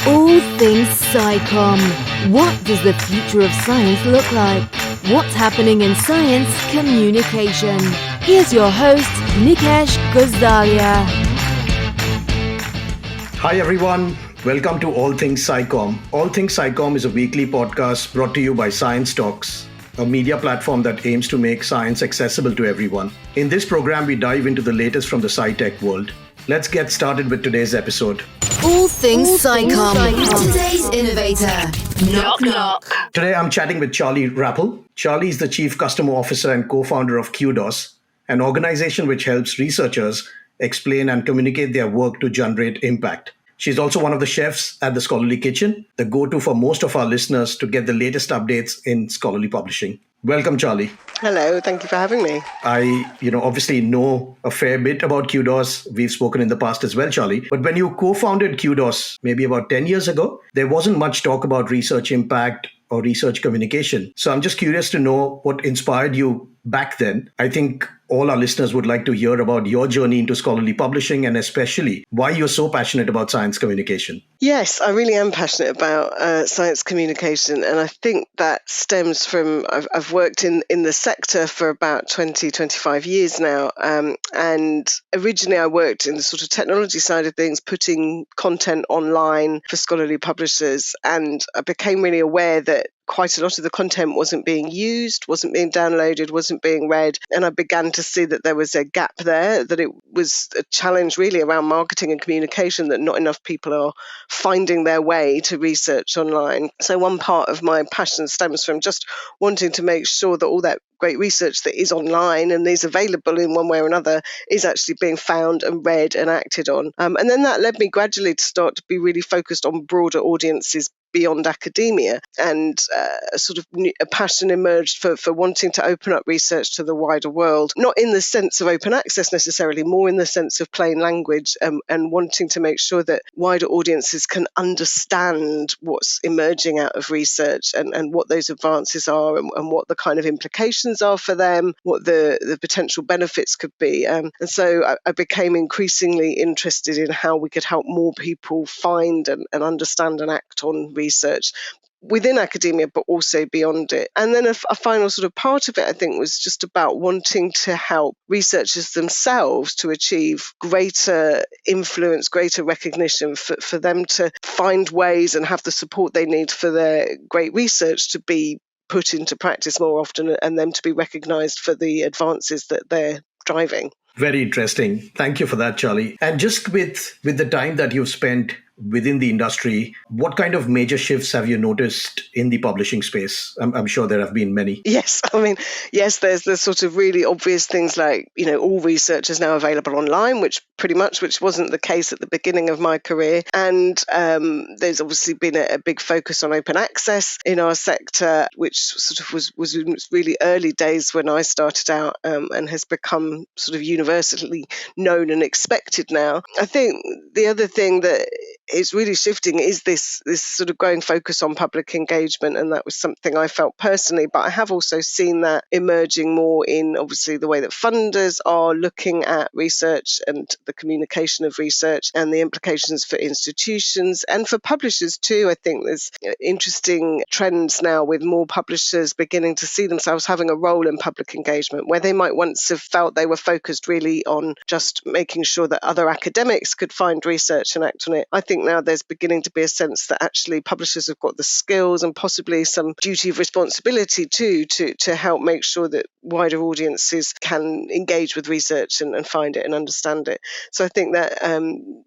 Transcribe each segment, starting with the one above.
All things SciComm. What does the future of science look like? What's happening in science communication? Here's your host, Nikesh Gosalia. Hi everyone, welcome to All Things SciComm. All Things SciComm is a weekly podcast brought to you by Science Talks, a media platform that aims to make science accessible to everyone. In this program, we dive into the latest from the sci-tech world. Let's get started with today's episode. All things SciComm. Today's innovator. Knock knock. Today, I'm chatting with Charlie Rapple. Charlie is the Chief Customer Officer and co-founder of Kudos, an organization which helps researchers explain and communicate their work to generate impact. She's also one of the chefs at the Scholarly Kitchen, the go-to for most of our listeners to get the latest updates in scholarly publishing. Welcome, Charlie. Hello, thank you for having me. I, obviously know a fair bit about Kudos. We've spoken in the past as well, Charlie. But when you co-founded Kudos maybe about 10 years ago, there wasn't much talk about research impact or research communication. So I'm just curious to know what inspired you back then. I think all our listeners would like to hear about your journey into scholarly publishing and especially why you're so passionate about science communication. Yes, I really am passionate about science communication, and I think that stems from I've worked in the sector for about 25 years now, and originally I worked in the sort of technology side of things, putting content online for scholarly publishers, and I became really aware that quite a lot of the content wasn't being used, wasn't being downloaded, wasn't being read. And I began to see that there was a gap there, that it was a challenge really around marketing and communication, that not enough people are finding their way to research online. So one part of my passion stems from just wanting to make sure that all that great research that is online and is available in one way or another is actually being found and read and acted on. And then that led me gradually to start to be really focused on broader audiences beyond academia, and a passion emerged for wanting to open up research to the wider world, not in the sense of open access necessarily, more in the sense of plain language, and wanting to make sure that wider audiences can understand what's emerging out of research and what those advances are and what the kind of implications are for them, what the potential benefits could be. And so I became increasingly interested in how we could help more people find and understand and act on research within academia, but also beyond it. And then a final sort of part of it, I think, was just about wanting to help researchers themselves to achieve greater influence, greater recognition, for them to find ways and have the support they need for their great research to be put into practice more often, and them to be recognised for the advances that they're driving. Very interesting. Thank you for that, Charlie. And just with the time that you've spent within the industry, what kind of major shifts have you noticed in the publishing space? I'm sure there have been many. Yes, there's the sort of really obvious things like, all research is now available online, which wasn't the case at the beginning of my career. And there's obviously been a big focus on open access in our sector, which sort of was in its really early days when I started out, and has become sort of universally known and expected now. I think the other thing that is really shifting is this sort of growing focus on public engagement, and that was something I felt personally, but I have also seen that emerging more in obviously the way that funders are looking at research and the communication of research and the implications for institutions and for publishers too. I think there's interesting trends now with more publishers beginning to see themselves having a role in public engagement, where they might once have felt they were focused really on just making sure that other academics could find research and act on it. I think now there's beginning to be a sense that actually publishers have got the skills and possibly some duty of responsibility too to help make sure that wider audiences can engage with research and find it and understand it. So I think that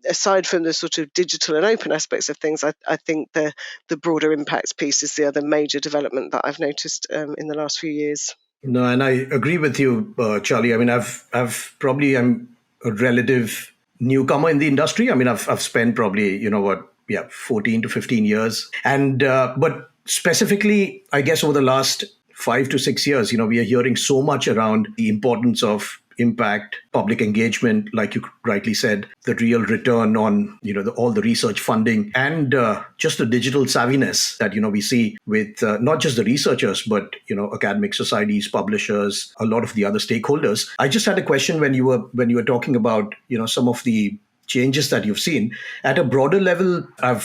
aside from the sort of digital and open aspects of things, I think the broader impacts piece is the other major development that I've noticed in the last few years. No, and I agree with you, Charlie. I mean, I'm a relative newcomer in the industry. I mean, I've spent probably, 14 to 15 years. And, but specifically, I guess over the last 5 to 6 years, we are hearing so much around the importance of impact, public engagement, like you rightly said, the real return on, all the research funding and just the digital savviness that, we see with not just the researchers, but, academic societies, publishers, a lot of the other stakeholders. I just had a question when you were talking about, some of the changes that you've seen. At a broader level, I've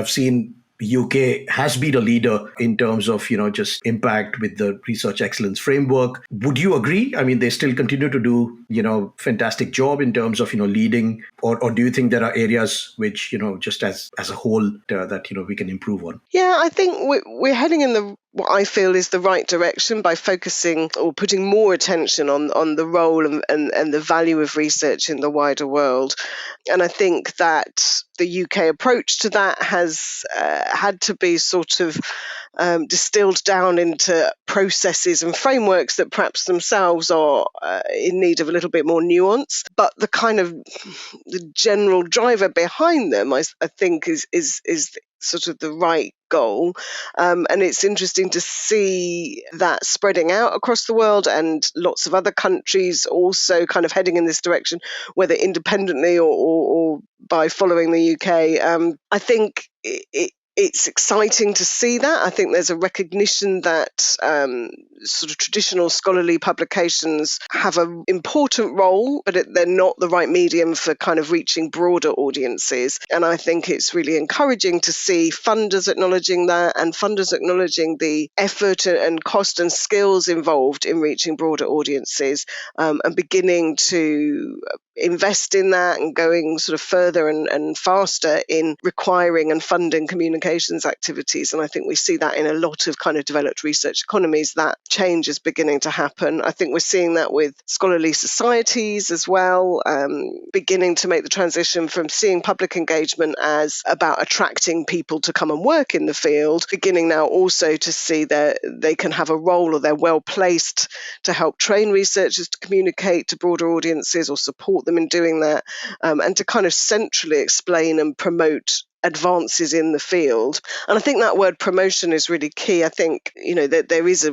seen UK has been a leader in terms of, just impact with the research excellence framework. Would you agree? I mean, they still continue to do, fantastic job in terms of, leading, or do you think there are areas which, just as a whole that, we can improve on? Yeah, I think we're heading in what I feel is the right direction by focusing or putting more attention on the role and the value of research in the wider world. And I think that the UK approach to that has had to be sort of distilled down into processes and frameworks that perhaps themselves are in need of a little bit more nuance. But the kind of the general driver behind them, I think, is sort of the right goal. And it's interesting to see that spreading out across the world, and lots of other countries also kind of heading in this direction, whether independently or by following the UK. I think it's exciting to see that. I think there's a recognition that sort of traditional scholarly publications have an important role, but they're not the right medium for kind of reaching broader audiences. And I think it's really encouraging to see funders acknowledging that, and funders acknowledging the effort and cost and skills involved in reaching broader audiences, and beginning to invest in that and going sort of further and faster in requiring and funding communications activities. And I think we see that in a lot of kind of developed research economies. That change is beginning to happen. I think we're seeing that with scholarly societies as well, beginning to make the transition from seeing public engagement as about attracting people to come and work in the field, beginning now also to see that they can have a role, or they're well placed to help train researchers to communicate to broader audiences or support them in doing that, and to kind of centrally explain and promote advances in the field. And I think that word promotion is really key. I think, that there is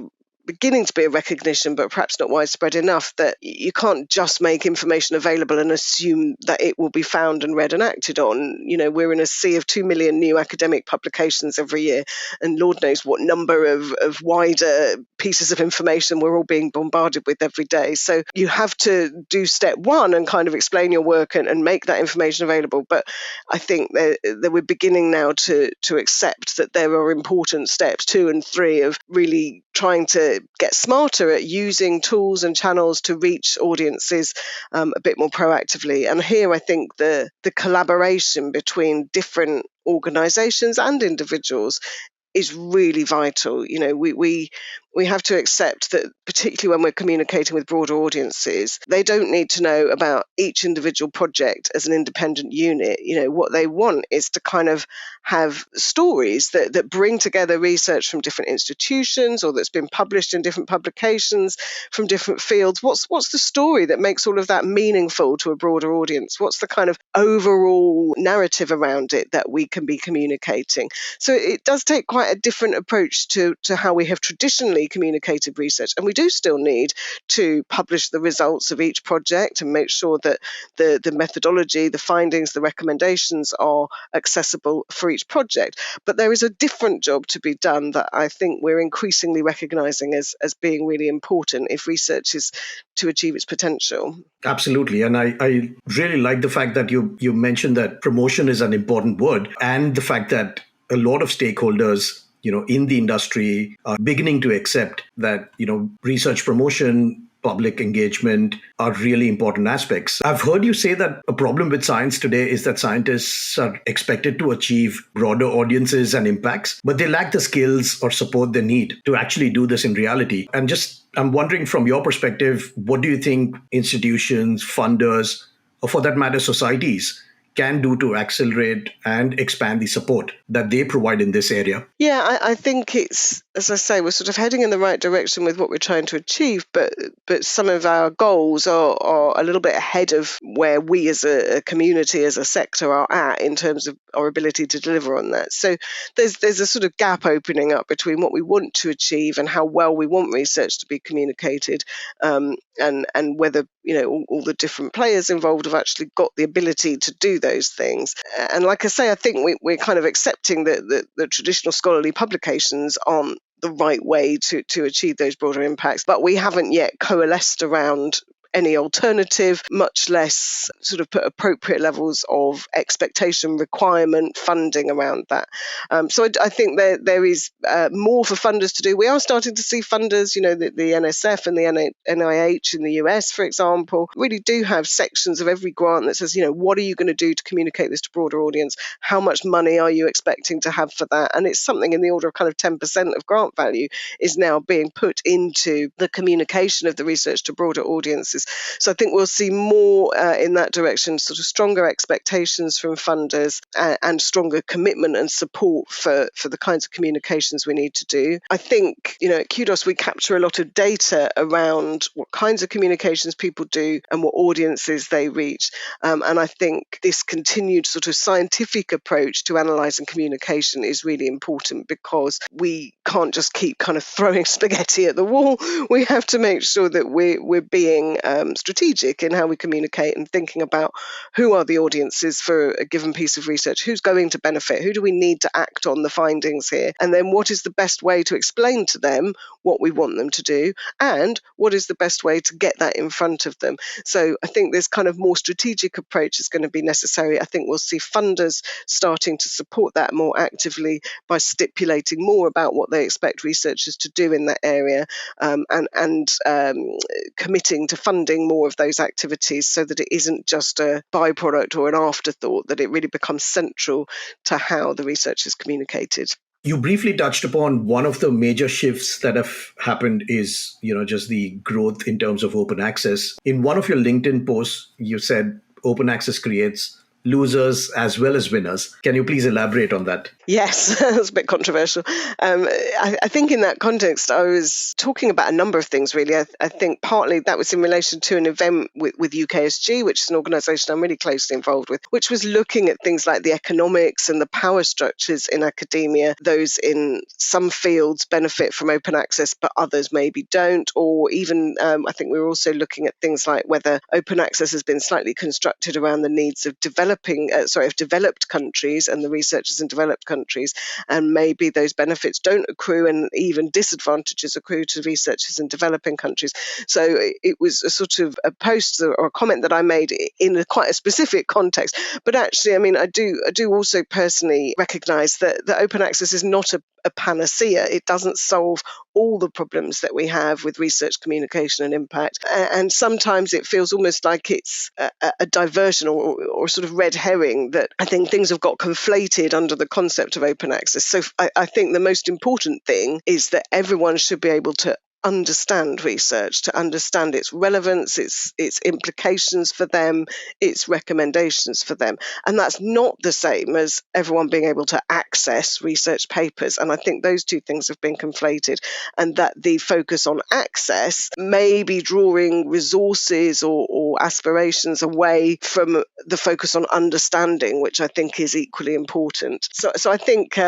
beginning to be a recognition, but perhaps not widespread enough, that you can't just make information available and assume that it will be found and read and acted on. We're in a sea of 2 million new academic publications every year, and Lord knows what number of wider pieces of information we're all being bombarded with every day. So you have to do step one and kind of explain your work and make that information available. But I think that we're beginning now to accept that there are important steps 2 and 3 of really trying to get smarter at using tools and channels to reach audiences a bit more proactively. And here I think the collaboration between different organisations and individuals is really vital. We have to accept that, particularly when we're communicating with broader audiences, they don't need to know about each individual project as an independent unit. What they want is to kind of have stories that bring together research from different institutions, or that's been published in different publications from different fields. What's the story that makes all of that meaningful to a broader audience? What's the kind of overall narrative around it that we can be communicating? So it does take quite a different approach to how we have traditionally communicated research, and we do still need to publish the results of each project and make sure that the methodology, the findings, the recommendations are accessible for each project. But there is a different job to be done that I think we're increasingly recognizing as being really important if research is to achieve its potential. Absolutely. And I really like the fact that you mentioned that promotion is an important word, and the fact that a lot of stakeholders in the industry are beginning to accept that, research promotion, public engagement are really important aspects. I've heard you say that a problem with science today is that scientists are expected to achieve broader audiences and impacts, but they lack the skills or support they need to actually do this in reality. And I'm wondering, from your perspective, what do you think institutions, funders, or for that matter, societies can do to accelerate and expand the support that they provide in this area? Yeah, I think it's, as I say, we're sort of heading in the right direction with what we're trying to achieve, but some of our goals are a little bit ahead of where we as a community, as a sector, are at in terms of our ability to deliver on that. So there's a sort of gap opening up between what we want to achieve and how well we want research to be communicated, and whether all the different players involved have actually got the ability to do those things. And like I say, I think we're kind of accepting that the traditional scholarly publications aren't the right way to achieve those broader impacts, but we haven't yet coalesced around any alternative, much less sort of put appropriate levels of expectation, requirement, funding around that. So I think there is more for funders to do. We are starting to see funders, the NSF and the NIH in the US, for example, really do have sections of every grant that says, what are you going to do to communicate this to broader audience? How much money are you expecting to have for that? And it's something in the order of kind of 10% of grant value is now being put into the communication of the research to broader audiences. So I think we'll see more in that direction, sort of stronger expectations from funders and stronger commitment and support for the kinds of communications we need to do. I think, at Kudos, we capture a lot of data around what kinds of communications people do and what audiences they reach. And I think this continued sort of scientific approach to analysing communication is really important, because we can't just keep kind of throwing spaghetti at the wall. We have to make sure that we're being strategic in how we communicate and thinking about who are the audiences for a given piece of research, who's going to benefit, who do we need to act on the findings here, and then what is the best way to explain to them what we want them to do, and what is the best way to get that in front of them. So I think this kind of more strategic approach is going to be necessary. I think we'll see funders starting to support that more actively by stipulating more about what they expect researchers to do in that area, and committing to funding more of those activities, so that it isn't just a byproduct or an afterthought, that it really becomes central to how the research is communicated. You briefly touched upon one of the major shifts that have happened is, just the growth in terms of open access. In one of your LinkedIn posts, you said open access creates losers as well as winners. Can you please elaborate on that? Yes, that's a bit controversial. I think in that context, I was talking about a number of things, really. I think partly that was in relation to an event with UKSG, which is an organisation I'm really closely involved with, which was looking at things like the economics and the power structures in academia. Those in some fields benefit from open access, but others maybe don't. Or even, I think we were also looking at things like whether open access has been slightly constructed around the needs of developed countries and the researchers in developed countries, and maybe those benefits don't accrue and even disadvantages accrue to researchers in developing countries. So it was a sort of a post or a comment that I made in quite a specific context. But actually, I mean, I do also personally recognise that open access is not a panacea. It doesn't solve all the problems that we have with research communication and impact. And sometimes it feels almost like it's a diversion or sort of red herring, that I think things have got conflated under the concept of open access. So I think the most important thing is that everyone should be able to understand research, to understand its relevance, its implications for them, its recommendations for them. And that's not the same as everyone being able to access research papers. And I think those two things have been conflated, and that the focus on access may be drawing resources or aspirations away from the focus on understanding, which I think is equally important. So I think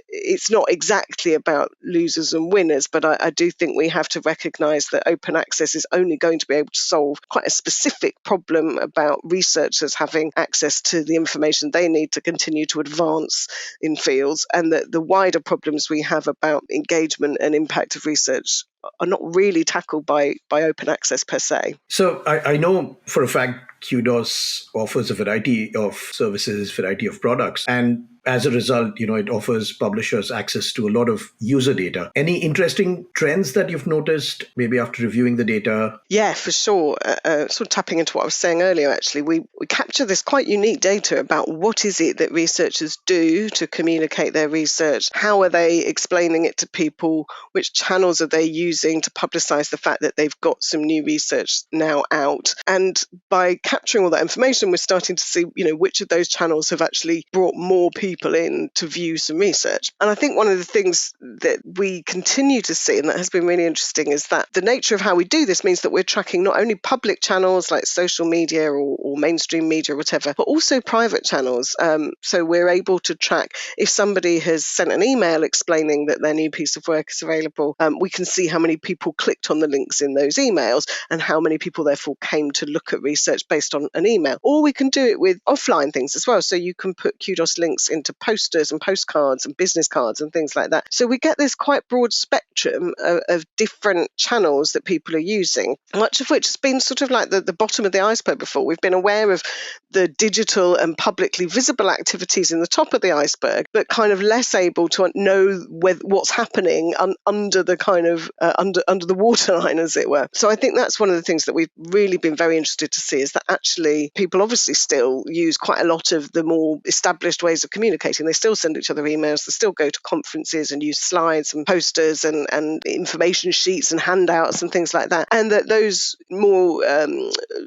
it's not exactly about losers and winners, but I do think we have to recognise that open access is only going to be able to solve quite a specific problem about researchers having access to the information they need to continue to advance in fields, and that the wider problems we have about engagement and impact of research are not really tackled by open access per se. So I know for a fact Kudos offers a variety of services, variety of products, and as a result, it offers publishers access to a lot of user data. Any interesting trends that you've noticed, maybe after reviewing the data? Yeah, for sure. Sort of tapping into what I was saying earlier, actually, we capture this quite unique data about what is it that researchers do to communicate their research, how are they explaining it to people, which channels are they using to publicise the fact that they've got some new research now out. And by capturing all that information, we're starting to see, which of those channels have actually brought more people in to view some research. And I think one of the things that we continue to see, and that has been really interesting, is that the nature of how we do this means that we're tracking not only public channels like social media or mainstream media or whatever, but also private channels. So we're able to track if somebody has sent an email explaining that their new piece of work is available, we can see how many people clicked on the links in those emails and how many people therefore came to look at research based on an email. Or we can do it with offline things as well. So you can put Kudos links into posters and postcards and business cards and things like that. So we get this quite broad spectrum of different channels that people are using, much of which has been sort of like the bottom of the iceberg before. We've been aware of the digital and publicly visible activities in the top of the iceberg, but kind of less able to know what's happening under the kind of under the waterline, as it were. So I think that's one of the things that we've really been very interested to see, is that actually people obviously still use quite a lot of the more established ways of communicating. They still send each other emails, they still go to conferences and use slides and posters and information sheets and handouts and things like that. And that those more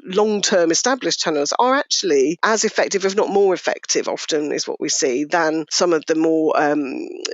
long-term established channels are actually as effective, if not more effective, often is what we see, than some of the more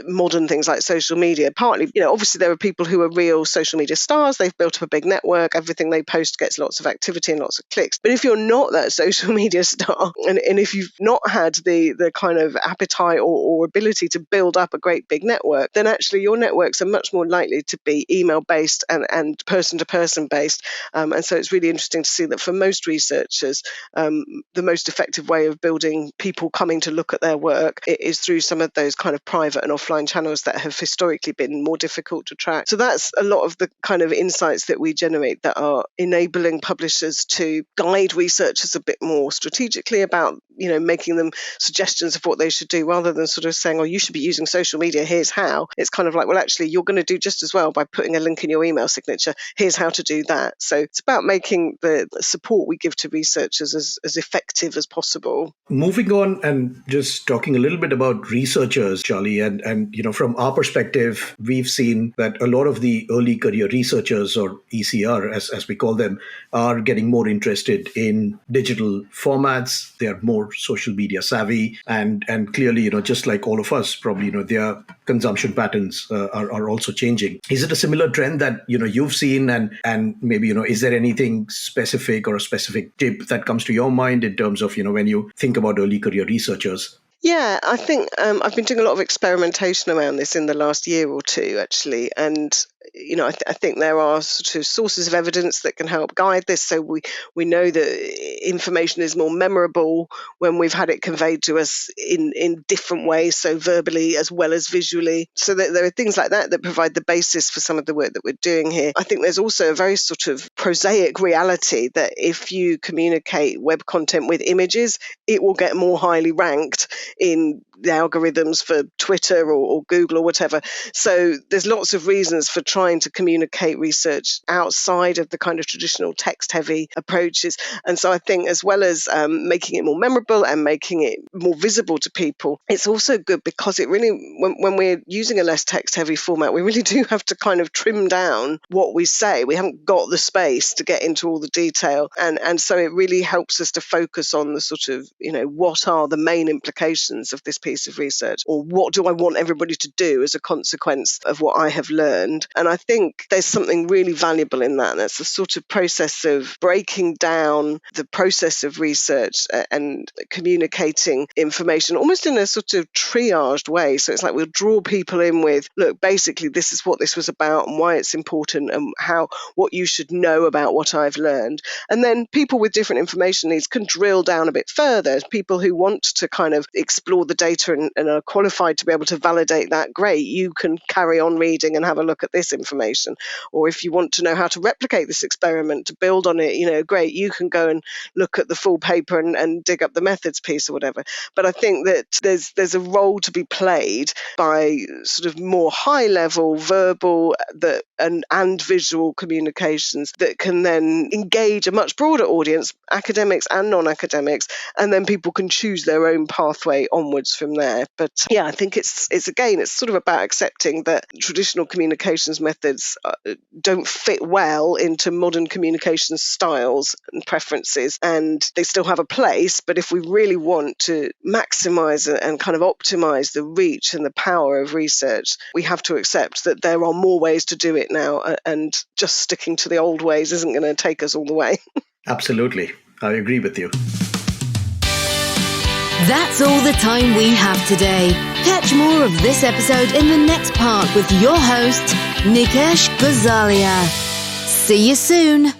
modern things like social media. Partly, obviously there are people who are real social media stars. They've built up a big network. Everything they post gets lots of activity and lots of clicks. But if you're not that social media star, and if you've not had the kind of appetite or ability to build up a great big network, then actually your networks are much more likely to be email based and person to person based. And so it's really interesting to see that for most researchers, the most effective way of building people coming to look at their work is through some of those kind of private and offline channels that have historically been more difficult to track. So that's a lot of the kind of insights that we generate that are enabling publishers to guide researchers a bit more strategically about, making them suggestions of what they should do, rather than sort of saying, oh, you should be using social media, here's how. It's kind of like, well, actually, you're going to do just as well by putting a link in your email signature. Here's how to do that. So it's about making the support we give to researchers as effective as possible. Moving on and just talking a little bit about researchers, Charlie, and from our perspective, we've seen that a lot of the early career researchers, or ECR as we call them, are getting more interested in digital formats. They are more social media savvy, and clearly, just like all of us, probably, their consumption patterns are also changing. Is it a similar trend that you've seen, and maybe is there anything specific or a specific tip that comes to your mind in terms of when you think about early career researchers? Yeah, I think I've been doing a lot of experimentation around this in the last year or two, actually. And, I think there are sort of sources of evidence that can help guide this. So we know that information is more memorable when we've had it conveyed to us in different ways, so verbally as well as visually. So that there are things like that provide the basis for some of the work that we're doing here. I think there's also a very sort of prosaic reality that if you communicate web content with images, it will get more highly ranked in the algorithms for Twitter or Google or whatever. So there's lots of reasons for trying to communicate research outside of the kind of traditional text-heavy approaches. And so I think, as well as making it more memorable and making it more visible to people, it's also good because it really, when we're using a less text-heavy format, we really do have to kind of trim down what we say. We haven't got the space to get into all the detail. And so it really helps us to focus on the sort of, what are the main implications of this piece of research, or what do I want everybody to do as a consequence of what I have learned. And I think there's something really valuable in that. And that's the sort of process of breaking down the process of research and communicating information almost in a sort of triaged way. So it's like we'll draw people in with, look, basically this is what this was about and why it's important and what you should know about what I've learned. And then people with different information needs can drill down a bit further. People who want to kind of explore the data and are qualified to be able to validate that, great, you can carry on reading and have a look at this information. Or if you want to know how to replicate this experiment, to build on it, great, you can go and look at the full paper and dig up the methods piece or whatever. But I think that there's a role to be played by sort of more high level verbal and visual communications that can then engage a much broader audience, academics and non-academics, and then people can choose their own pathway onwards from there. But yeah, I think it's sort of about accepting that traditional communications methods don't fit well into modern communication styles and preferences, and they still have a place. But if we really want to maximize and kind of optimize the reach and the power of research, we have to accept that there are more ways to do it now, and just sticking to the old ways isn't going to take us all the way. Absolutely. I agree with you. That's all the time we have today. Catch more of this episode in the next part with your host, Nikesh Gosalia. See you soon.